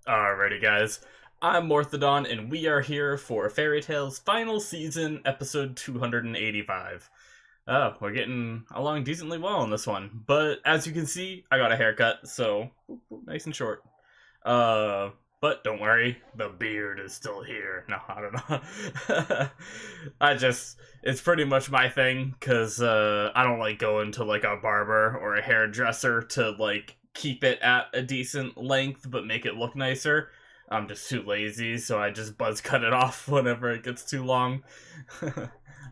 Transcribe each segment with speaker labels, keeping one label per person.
Speaker 1: Alrighty, guys. I'm Morthadon, and we are here for Fairy Tail's final season, episode 285. We're getting along decently well on this one, but as you can see, I got a haircut, so nice and short. Uh, but don't worry, the beard is still here. No, I don't know. It's pretty much my thing, because I don't like going to like a barber or a hairdresser to like keep it at a decent length but make it look nicer. I'm just too lazy, so I just buzz cut it off whenever it gets too long.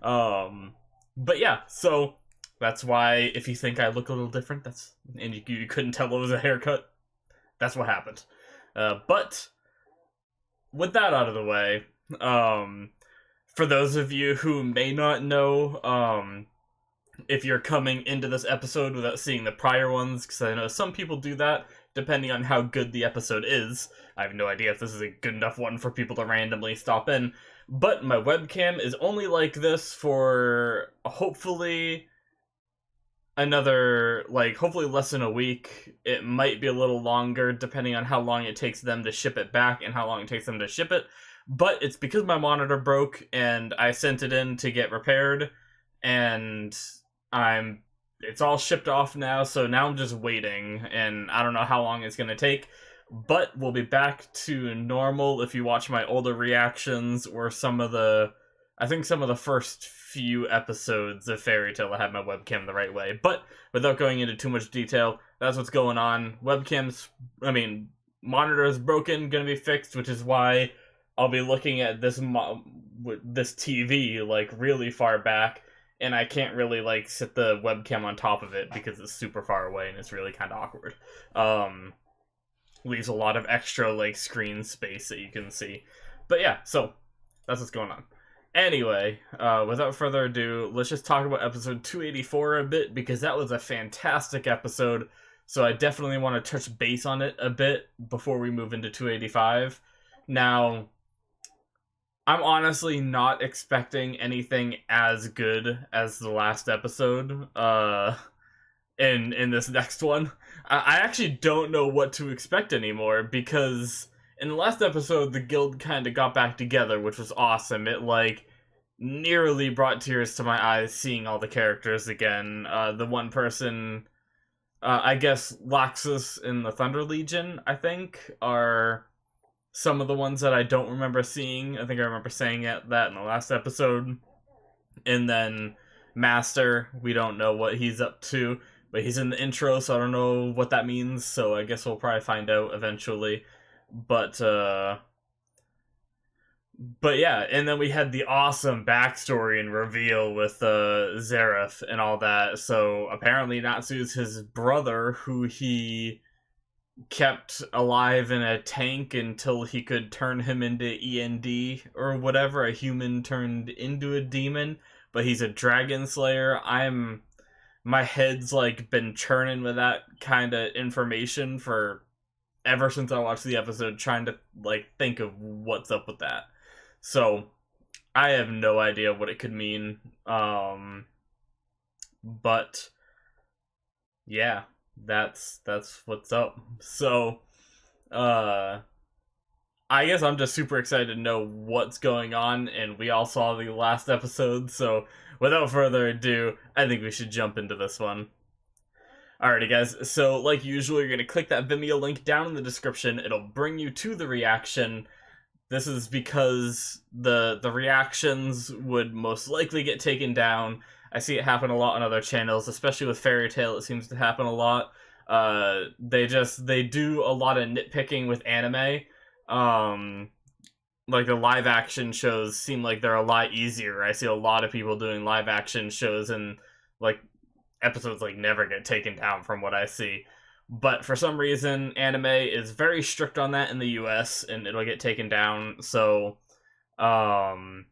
Speaker 1: um, but yeah, so that's why if you think I look a little different, and you couldn't tell it was a haircut, that's what happened. But with that out of the way, for those of you who may not know, if you're coming into this episode without seeing the prior ones, because I know some people do that, depending on how good the episode is. I have no idea if this is a good enough one for people to randomly stop in, but my webcam is only like this for hopefully hopefully less than a week. It might be a little longer, depending on how long it takes them to ship it back and how long it takes them to ship it, but it's because my monitor broke, and I sent it in to get repaired, and it's all shipped off now, so now I'm just waiting, and I don't know how long it's gonna take, but we'll be back to normal if you watch my older reactions, or I think some of the first few episodes of Fairy Tail I had my webcam the right way, but without going into too much detail, that's what's going on. Monitor is broken, gonna be fixed, which is why I'll be looking at this TV, like, really far back, and I can't really, like, sit the webcam on top of it because it's super far away and it's really kind of awkward. Leaves a lot of extra, like, screen space that you can see. But yeah, so, that's what's going on. Anyway, without further ado, let's just talk about episode 284 a bit, because that was a fantastic episode, so I definitely want to touch base on it a bit before we move into 285. Now, I'm honestly not expecting anything as good as the last episode, in this next one. I actually don't know what to expect anymore, because in the last episode, the guild kind of got back together, which was awesome. It, like, nearly brought tears to my eyes seeing all the characters again. The one person, I guess Laxus in the Thunder Legion, I think, are some of the ones that I don't remember seeing. I think I remember saying that in the last episode. And then Master, we don't know what he's up to, but he's in the intro, so I don't know what that means, so I guess we'll probably find out eventually. But yeah, and then we had the awesome backstory and reveal with Zareth and all that. So apparently Natsu's his brother, who he kept alive in a tank until he could turn him into E.N.D. or whatever, a human turned into a demon, but he's a dragon slayer. My head's like been churning with that kind of information for ever since I watched the episode, trying to like think of what's up with that. So I have no idea what it could mean. But yeah, that's what's up. So I guess I'm just super excited to know what's going on, and we all saw the last episode, so without further ado, I think we should jump into this one. Alrighty, guys, so like usual, you're going to click that Vimeo link down in the description. It'll bring you to the reaction. This is because the reactions would most likely get taken down. I see it happen a lot on other channels, especially with Fairy Tail. It seems to happen a lot. They do a lot of nitpicking with anime. Like the live action shows seem like they're a lot easier. I see a lot of people doing live action shows, and like episodes like never get taken down from what I see. But for some reason, anime is very strict on that in the US, and it'll get taken down. So I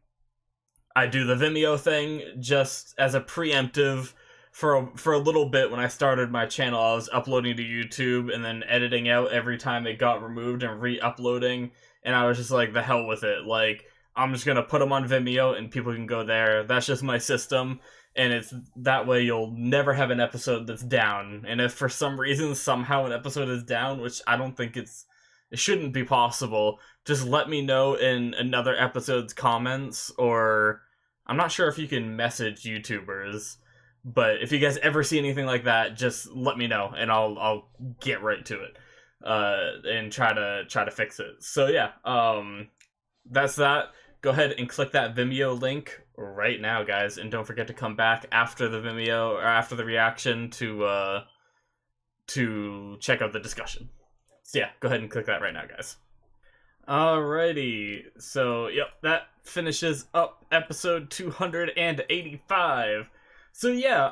Speaker 1: do the Vimeo thing just as a preemptive. For a little bit when I started my channel, I was uploading to YouTube and then editing out every time it got removed and re-uploading, and I was just like, the hell with it. Like, I'm just gonna put them on Vimeo and people can go there. That's just my system, and it's that way you'll never have an episode that's down. And if for some reason somehow an episode is down, which I don't think it it shouldn't be possible, just let me know in another episode's comments, or I'm not sure if you can message YouTubers, but if you guys ever see anything like that, just let me know, and I'll get right to it, and try to fix it. So yeah, that's that. Go ahead and click that Vimeo link right now, guys, and don't forget to come back after the Vimeo or after the reaction to check out the discussion. So yeah, go ahead and click that right now, guys. Alrighty, so yep, that finishes up episode 285. So yeah,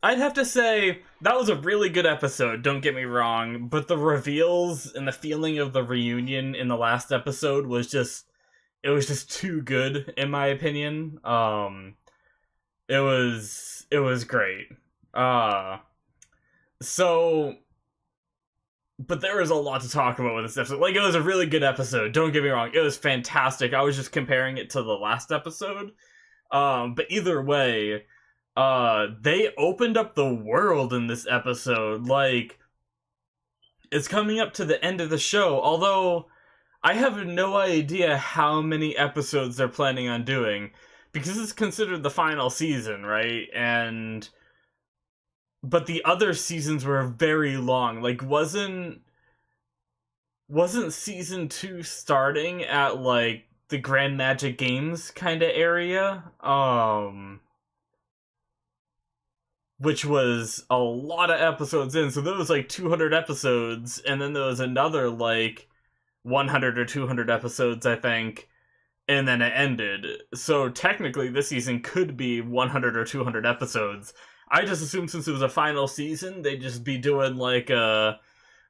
Speaker 1: I'd have to say that was a really good episode, don't get me wrong, but the reveals and the feeling of the reunion in the last episode was just too good in my opinion. It was great. So but there was a lot to talk about with this episode. Like, it was a really good episode, don't get me wrong. It was fantastic. I was just comparing it to the last episode. But either way, they opened up the world in this episode. Like, it's coming up to the end of the show, although I have no idea how many episodes they're planning on doing, because it's considered the final season, right? But the other seasons were very long. Like, wasn't season 2 starting at, like, the Grand Magic Games kind of area? Which was a lot of episodes in. So there was, like, 200 episodes, and then there was another, like, 100 or 200 episodes, I think, and then it ended. So technically, this season could be 100 or 200 episodes. I just assumed since it was a final season, they'd just be doing like a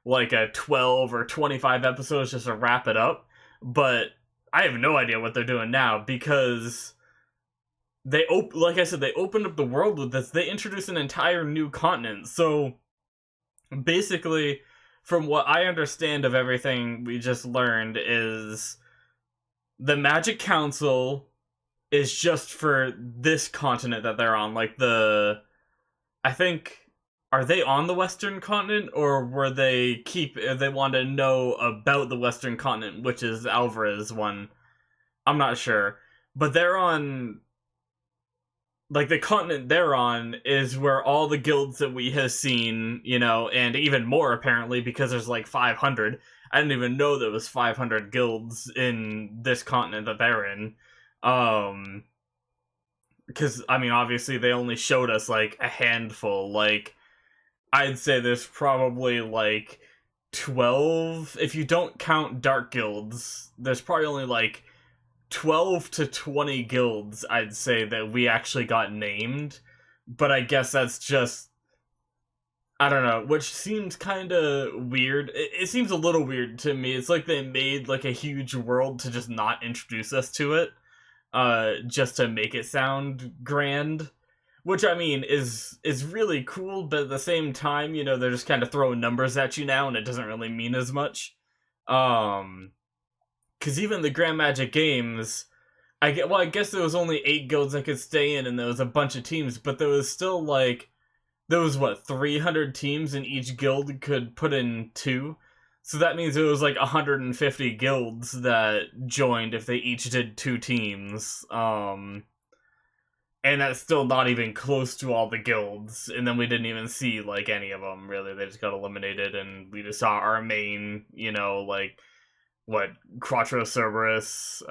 Speaker 1: 12 or 25 episodes just to wrap it up. But I have no idea what they're doing now, because like I said, they opened up the world with this. They introduced an entire new continent. So basically, from what I understand of everything we just learned, is the Magic Council is just for this continent that they're on. Like, I think, are they on the Western continent, or they want to know about the Western continent, which is Alvarez one? I'm not sure. But they're on, like, the continent they're on is where all the guilds that we have seen, and even more apparently, because there's like 500. I didn't even know there was 500 guilds in this continent that they're in. Because, I mean, obviously they only showed us, like, a handful. Like, I'd say there's probably, like, 12, if you don't count dark guilds, there's probably only, like, 12 to 20 guilds, I'd say, that we actually got named. But I guess that's just, I don't know, which seems kind of weird. It seems a little weird to me. It's like they made, like, a huge world to just not introduce us to it. Just to make it sound grand, which, I mean, is really cool, but at the same time, they're just kind of throwing numbers at you now, and it doesn't really mean as much. Because even the Grand Magic Games, I guess there was only 8 guilds that could stay in, and there was a bunch of teams, but there was still, like, there was, 300 teams, and each guild could put in 2? So that means it was like 150 guilds that joined if they each did 2 teams. And that's still not even close to all the guilds. And then we didn't even see, like, any of them, really. They just got eliminated, and we just saw our main, like, Quattro Cerberus,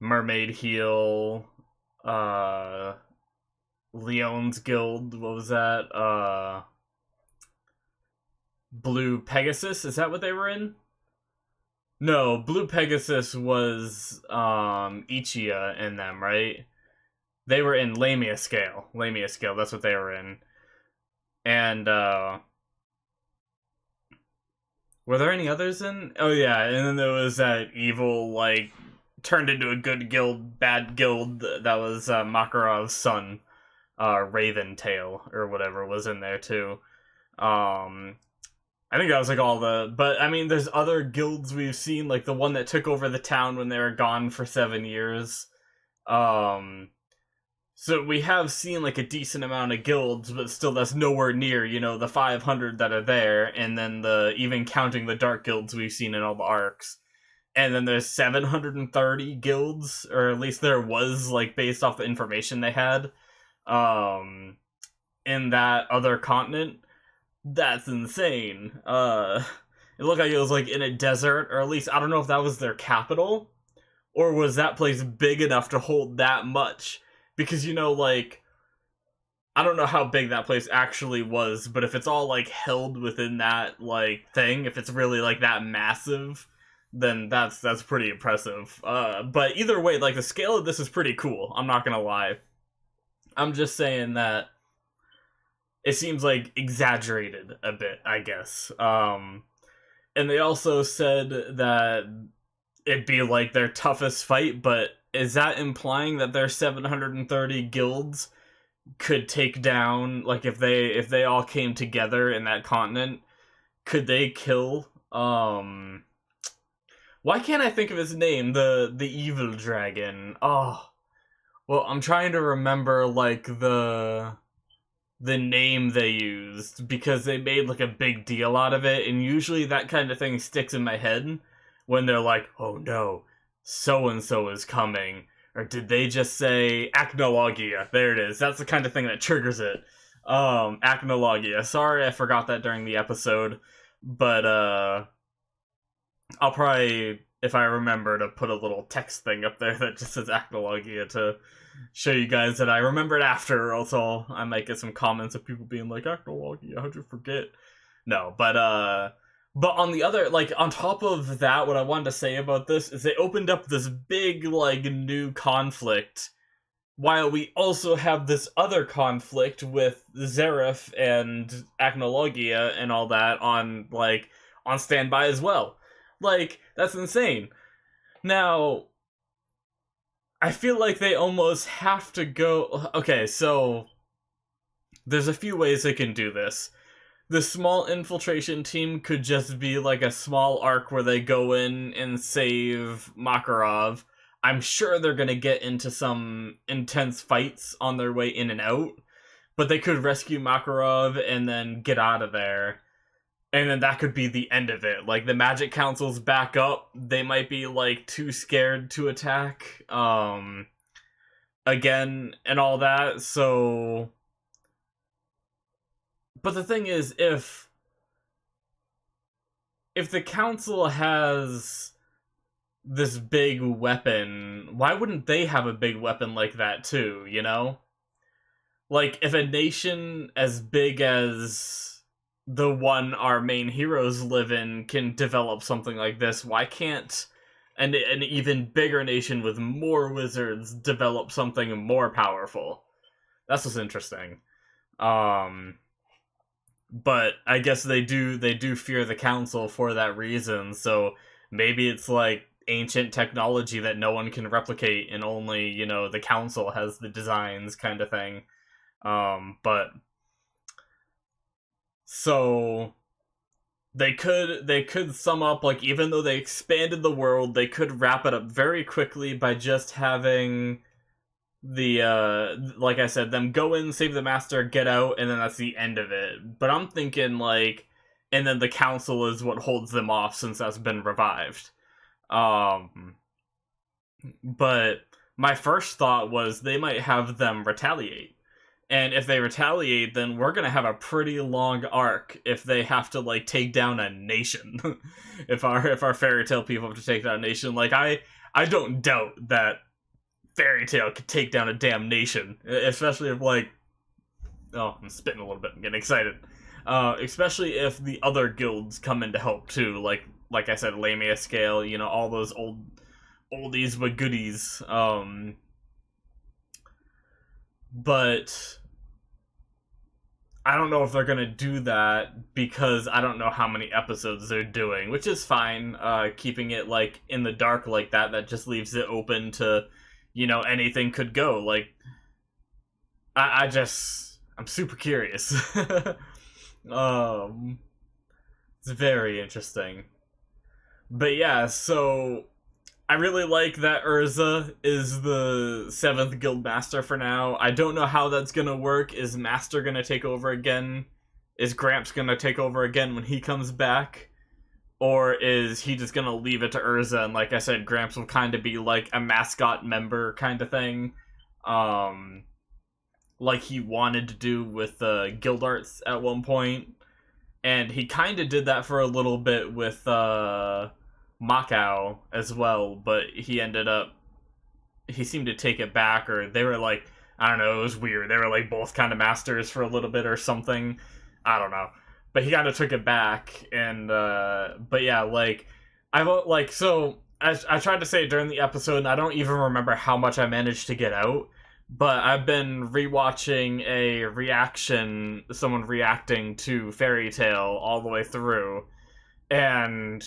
Speaker 1: Mermaid Heel, Leon's Guild, what was that? Blue Pegasus, is that what they were in? No, Blue Pegasus was Ichia in them, right? They were in Lamia Scale. Lamia Scale, that's what they were in. And were there any others in? Oh yeah, and then there was that evil, like, turned into a good guild, bad guild, that was Makarov's son, Raven Tail, or whatever, was in there too. I think that was, like, all but, I mean, there's other guilds we've seen, like the one that took over the town when they were gone for 7 years. So we have seen like a decent amount of guilds, but still that's nowhere near, the 500 that are there, and then the even counting the dark guilds we've seen in all the arcs. And then there's 730 guilds, or at least there was, like, based off the information they had, um, in that other continent. That's insane. It looked like it was, like, in a desert, or at least, I don't know if that was their capital, or was that place big enough to hold that much? Because, like, I don't know how big that place actually was, but if it's all, like, held within that, like, thing, if it's really, like, that massive, then that's pretty impressive. But either way, like, the scale of this is pretty cool, I'm not gonna lie. I'm just saying that it seems, like, exaggerated a bit, I guess. And they also said that it'd be, like, their toughest fight, but is that implying that their 730 guilds could take down, like, if they all came together in that continent, could they kill, why can't I think of his name? The evil dragon. Oh, well, I'm trying to remember, like, the name they used, because they made, like, a big deal out of it, and usually that kind of thing sticks in my head when they're like, oh no, so and so is coming. Or did they just say Acnologia? There it is. That's the kind of thing that triggers it. Acnologia. Sorry I forgot that during the episode, but I'll probably, if I remember, to put a little text thing up there that just says Acnologia to show you guys that I remembered after, or else I might get some comments of people being like, Acnologia, how'd you forget? No, but on the other, like, on top of that, what I wanted to say about this is they opened up this big, like, new conflict, while we also have this other conflict with Zeref and Acnologia and all that on standby as well. Like, that's insane. Now, I feel like they almost have to go... Okay, so there's a few ways they can do this. The small infiltration team could just be like a small arc where they go in and save Makarov. I'm sure they're gonna get into some intense fights on their way in and out, but they could rescue Makarov and then get out of there. And then that could be the end of it. Like, the Magic Council's back up. They might be, like, too scared to attack, again, and all that, so... But the thing is, if the Council has this big weapon, why wouldn't they have a big weapon like that, too, you know? Like, if a nation as big as the one our main heroes live in can develop something like this, why can't an even bigger nation with more wizards develop something more powerful? That's what's interesting. But I guess they do fear the council for that reason, so maybe it's like ancient technology that no one can replicate and only, the council has the designs kind of thing. But so they could sum up, like, even though they expanded the world, they could wrap it up very quickly by just having the like I said, them go in, save the master, get out, and then that's the end of it. But I'm thinking, like, and then the council is what holds them off since that's been revived. But my first thought was they might have them retaliate. And if they retaliate, then we're gonna have a pretty long arc if they have to, like, take down a nation. if our fairy tale people have to take down a nation, like, I don't doubt that Fairy Tail could take down a damn nation, especially if, like, oh, I'm spitting a little bit, I'm getting excited. Especially if the other guilds come in to help too, like I said, Lamia Scale, all those oldies but goodies. But I don't know if they're gonna do that because I don't know how many episodes they're doing, which is fine. Keeping it, like, in the dark like that just leaves it open to, anything could go. Like, I'm super curious. It's very interesting. But yeah, so I really like that Urza is the 7th guild master for now. I don't know how that's gonna work. Is Master gonna take over again? Is Gramps gonna take over again when he comes back? Or is he just gonna leave it to Urza, and like I said, Gramps will kind of be like a mascot member kind of thing? Like he wanted to do with Guild Arts at one point. And he kind of did that for a little bit with Macau as well, but he seemed to take it back, or they were like, I don't know, it was weird. They were like both kind of masters for a little bit or something. I don't know. But he kind of took it back, and, but yeah, like, I tried to say it during the episode, and I don't even remember how much I managed to get out, but I've been rewatching someone reacting to Fairy Tail all the way through, and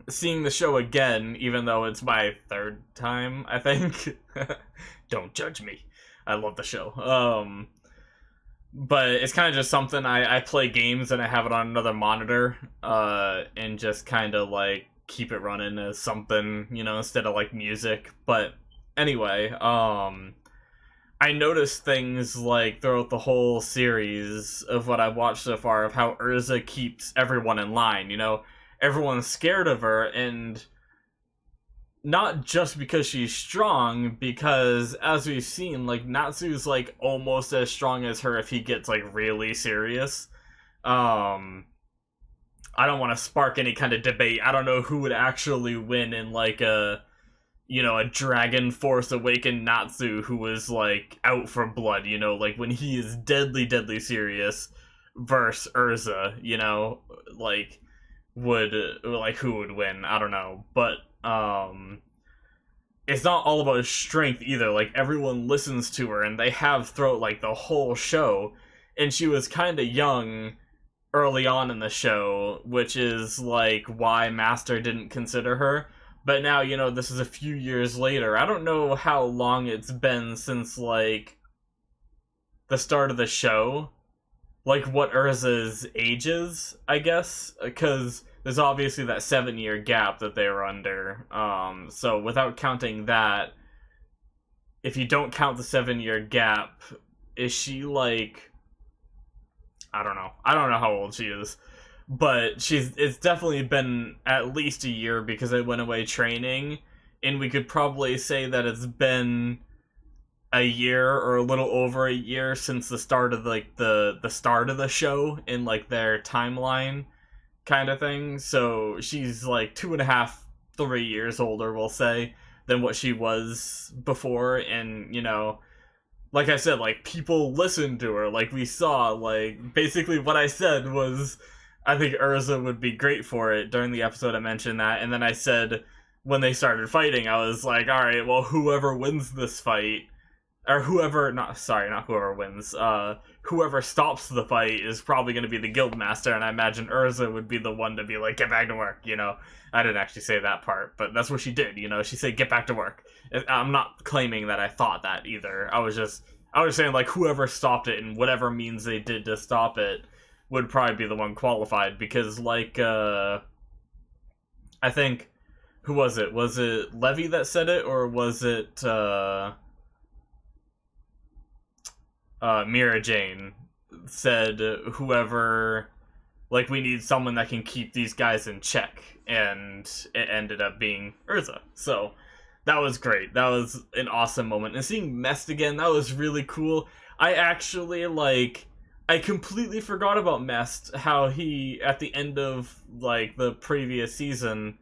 Speaker 1: seeing the show again, even though it's my 3rd time, I think. Don't judge me. I love the show. But it's kind of just something I play games and I have it on another monitor, and just kind of like keep it running as something, instead of like music. But anyway, I noticed things like throughout the whole series of what I've watched so far of how Urza keeps everyone in line, everyone's scared of her, and not just because she's strong, because as we've seen, like, Natsu's like almost as strong as her if he gets like really serious. I don't want to spark any kind of debate. I don't know who would actually win in like a Dragon Force Awakened Natsu who was like out for blood, like when he is deadly serious versus Urza, like who would win? I don't know. But it's not all about strength either. Like, everyone listens to her, and they have throughout like the whole show. And she was kind of young early on in the show, which is like why Master didn't consider her. But now, this is a few years later. I don't know how long it's been since like the start of the show, like what Urza's age is, I guess, because there's obviously that 7-year gap that they were under. So without counting that, if you don't count the 7-year gap, is she like, I don't know how old she is, but it's definitely been at least a year because I went away training, and we could probably say that it's been a year or a little over a year since the start of like the start of the show in like their timeline kind of thing. So she's like 2.5, 3 years older, we'll say, than what she was before. And like I said, like, people listened to her. Like, we saw, like, basically what I said was I think Urza would be great for it. During the episode I mentioned that, and then I said when they started fighting, I was like, alright, well, whoever wins this fight, or not whoever wins, whoever stops the fight is probably going to be the guild master, and I imagine Urza would be the one to be like, get back to work, I didn't actually say that part, but that's what she did, she said, get back to work. I'm not claiming that I thought that either. I was saying, like, whoever stopped it, and whatever means they did to stop it, would probably be the one qualified, because, like, I think, who was it? Was it Levy that said it, or was it, Mira Jane said whoever, like, we need someone that can keep these guys in check, and it ended up being Urza. So that was great. That was an awesome moment. And seeing Mest again, that was really cool. I actually, like, I completely forgot about Mest, how he, at the end of, like, the previous season,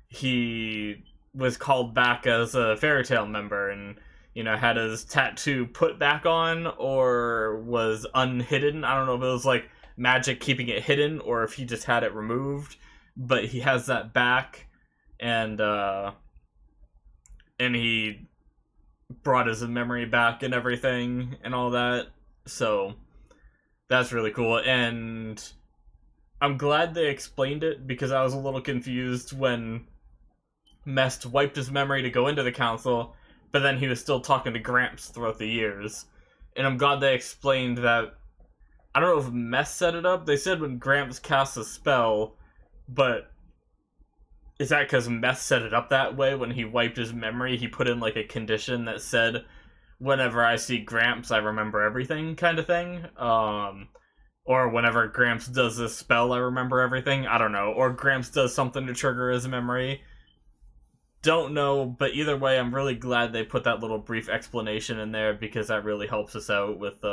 Speaker 1: he was called back as a Fairy Tail member, and had his tattoo put back on, or was unhidden. I don't know if it was, like, magic keeping it hidden, or if he just had it removed. But he has that back, and he brought his memory back and everything, and all that. So that's really cool, and I'm glad they explained it, because I was a little confused when Mest wiped his memory to go into the council, but then he was still talking to Gramps throughout the years. And I'm glad they explained that. I don't know if Mest set it up. They said when Gramps casts a spell, but is that because Meth set it up that way? When he wiped his memory, he put in like a condition that said, "Whenever I see Gramps, I remember everything," kind of thing. Or whenever Gramps does this spell, I remember everything. I don't know. Or Gramps does something to trigger his memory. Don't know, but either way, I'm really glad they put that little brief explanation in there because that really helps us out with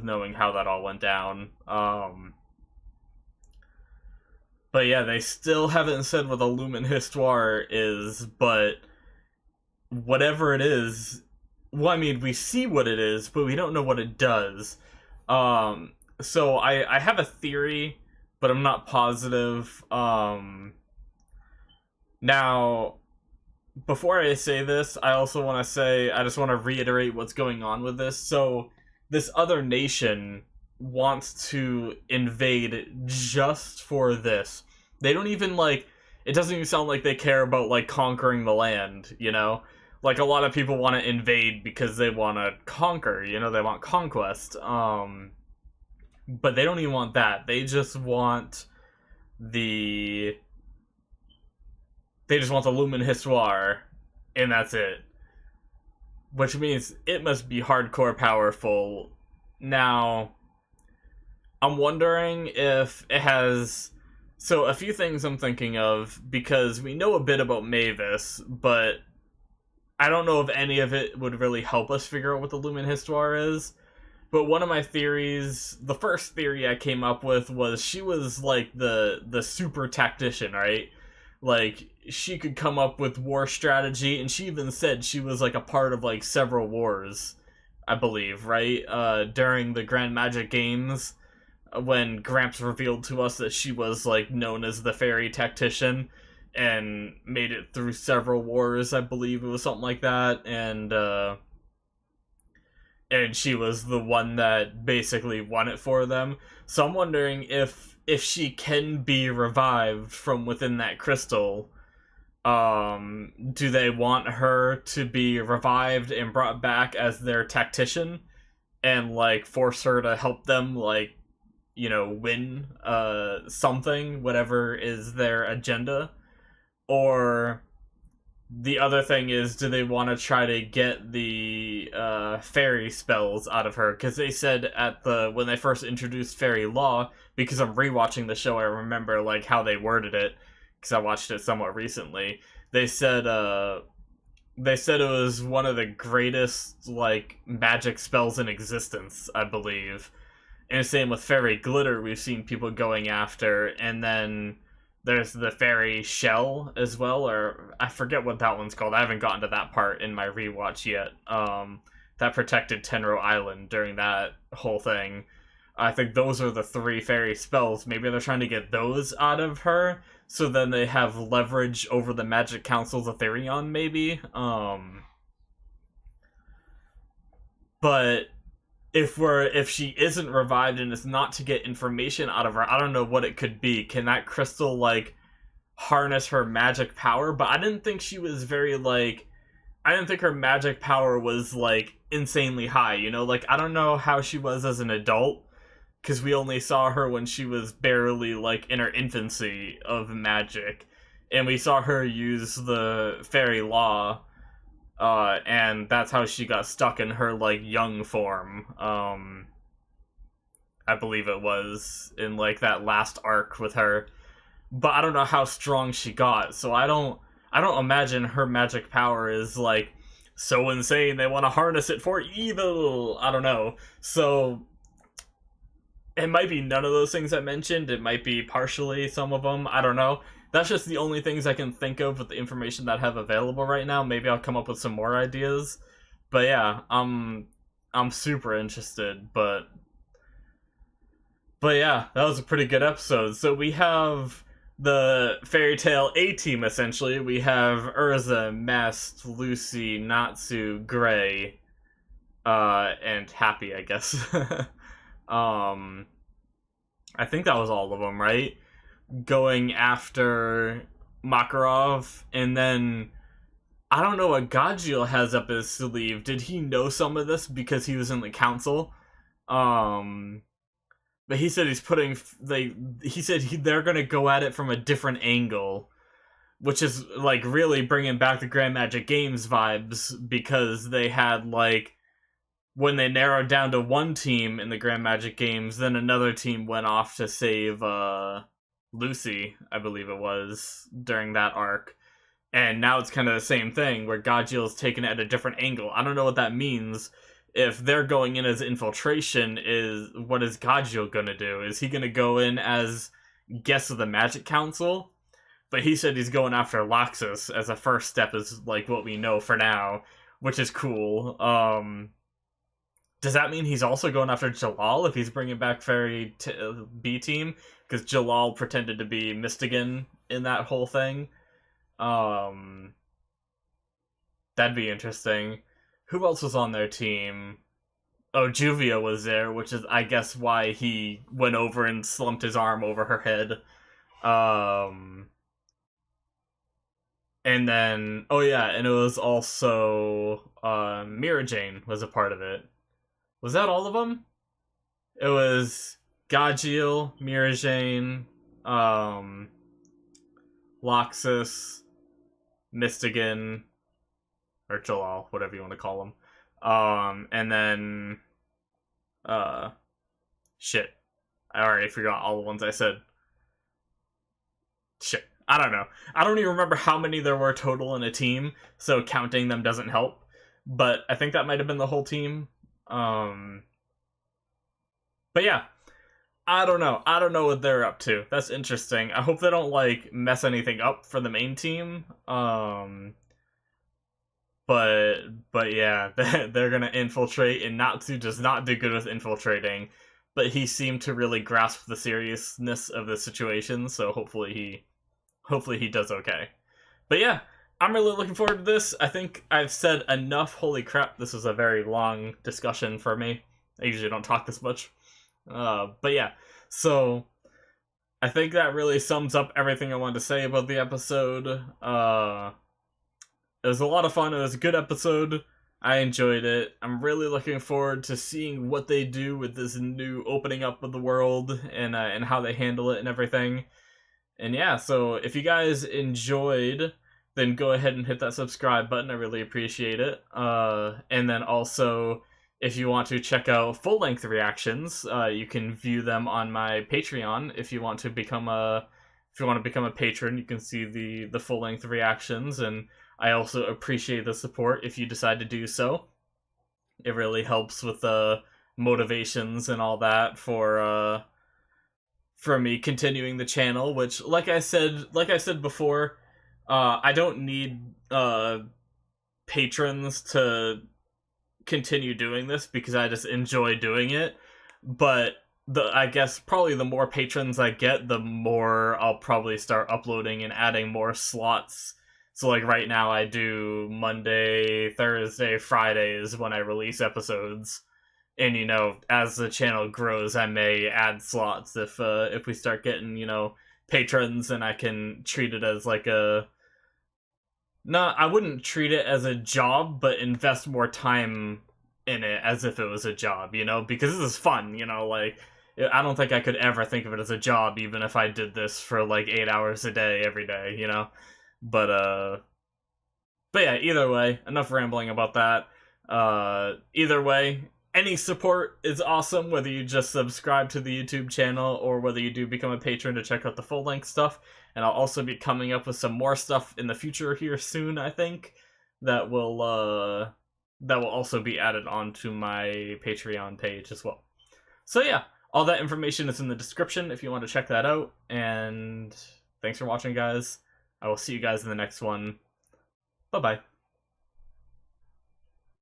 Speaker 1: knowing how that all went down. But yeah, they still haven't said what a Lumen Histoire is, but whatever it is, well, I mean, we see what it is, but we don't know what it does. So I have a theory, but I'm not positive. Now, before I say this, I also want to say, I just want to reiterate what's going on with this. So, this other nation wants to invade just for this. They don't even, like, it doesn't even sound like they care about, like, conquering the land, you know? Like, a lot of people want to invade because they want to conquer, you know? They want conquest. But they don't even want that. They just want the... They just want the Lumen Histoire, and that's it. Which means it must be hardcore powerful. Now, I'm wondering if it has... So, a few things I'm thinking of, because we know a bit about Mavis, but I don't know if any of it would really help us figure out what the Lumen Histoire is. But one of my theories, the first theory I came up with was she was like the super tactician, right? Like, she could come up with war strategy, and she even said she was, like, a part of, like, several wars, I believe, right? During the Grand Magic Games, when Gramps revealed to us that she was, like, known as the fairy tactician, and made it through several wars, I believe it was something like that, and she was the one that basically won it for them. So I'm wondering if she can be revived from within that crystal, do they want her to be revived and brought back as their tactician and, like, force her to help them, like, you know, win something, whatever is their agenda? Or the other thing is, do they want to try to get the fairy spells out of her? Because they said when they first introduced fairy law, because I'm rewatching the show, I remember, like, how they worded it, because I watched it somewhat recently. They said it was one of the greatest, like, magic spells in existence, I believe. And same with fairy glitter, we've seen people going after, and then there's the fairy shell as well, or I forget what that one's called. I haven't gotten to that part in my rewatch yet. That protected Tenro Island during that whole thing. I think those are the 3 fairy spells. Maybe they're trying to get those out of her, so then they have leverage over the Magic Council's Aetherion, maybe? But if she isn't revived and it's not to get information out of her, I don't know what it could be. Can that crystal, like, harness her magic power? But I didn't think she was very, like... I didn't think her magic power was, like, insanely high, you know? Like, I don't know how she was as an adult, because we only saw her when she was barely, like, in her infancy of magic. And we saw her use the fairy law, and that's how she got stuck in her, like, young form. I believe it was, in, like, that last arc with her. But I don't know how strong she got, so I don't imagine her magic power is, like, so insane they want to harness it for evil. I don't know. So it might be none of those things I mentioned. It might be partially some of them. I don't know. That's just the only things I can think of with the information that I have available right now. Maybe I'll come up with some more ideas. But yeah, I'm super interested. But yeah, that was a pretty good episode. So we have the Fairy Tail A-Team, essentially. We have Urza, Mest, Lucy, Natsu, Gray, and Happy, I guess. I think that was all of them, right? Going after Makarov, and then I don't know what Gajeel has up his sleeve. Did he know some of this because he was in the council? But he said they're gonna go at it from a different angle. which is like really bringing back the Grand Magic Games vibes, because they had like, when they narrowed down to one team in the Grand Magic Games, then another team went off to save Lucy, I believe it was, during that arc. And now it's kind of the same thing, where Gajil's taken it at a different angle. I don't know what that means. If they're going in as infiltration, what is Gajil gonna do? Is he gonna go in as guest of the Magic Council? But he said he's going after Laxus as a first step, is like what we know for now, which is cool. Does that mean he's also going after Jalal if he's bringing back Fairy B Team? Because Jalal pretended to be Mystigan in that whole thing. That'd be interesting. Who else was on their team? Oh, Juvia was there, which is, I guess, why he went over and slumped his arm over her head. And then, oh yeah, and it was also, Mira Jane was a part of it. Was that all of them? It was Gajil, Mira Jane, Loxus, Mystigan, or Jalal, whatever you want to call him. And then, shit. I already forgot all the ones I said. Shit. I don't know. I don't even remember how many there were total in a team, so counting them doesn't help. But I think that might have been the whole team. But yeah. I don't know. I don't know what they're up to. That's interesting. I hope they don't, like, mess anything up for the main team. But yeah, they're gonna infiltrate, and Natsu does not do good with infiltrating. But he seemed to really grasp the seriousness of the situation, so hopefully he does okay. But yeah, I'm really looking forward to this. I think I've said enough. Holy crap, this was a very long discussion for me. I usually don't talk this much. But yeah, so I think that really sums up everything I wanted to say about the episode. It was a lot of fun. It was a good episode. I enjoyed it. I'm really looking forward to seeing what they do with this new opening up of the world, and how they handle it and everything. And yeah, so if you guys enjoyed, then go ahead and hit that subscribe button. I really appreciate it. And then also, if you want to check out full-length reactions, you can view them on my Patreon. If you want to become a patron, you can see the full-length reactions, and I also appreciate the support if you decide to do so. It really helps with the motivations and all that for me continuing the channel, which, like I said before, I don't need patrons to continue doing this, because I just enjoy doing it. But I guess probably the more patrons I get, the more I'll probably start uploading and adding more slots. So like right now I do Monday, Thursday, Fridays when I release episodes. And, you know, as the channel grows, I may add slots if we start getting, you know, patrons, and I can treat it as like I wouldn't treat it as a job, but invest more time in it as if it was a job, you know, because this is fun, you know, like, I don't think I could ever think of it as a job, even if I did this for like 8 hours a day, every day, you know, but yeah, either way, enough rambling about that. Either way, any support is awesome, whether you just subscribe to the YouTube channel or whether you do become a patron to check out the full-length stuff. And I'll also be coming up with some more stuff in the future here soon, I think, that will also be added onto my Patreon page as well. So yeah, all that information is in the description if you want to check that out. And thanks for watching, guys. I will see you guys in the next one. Bye-bye.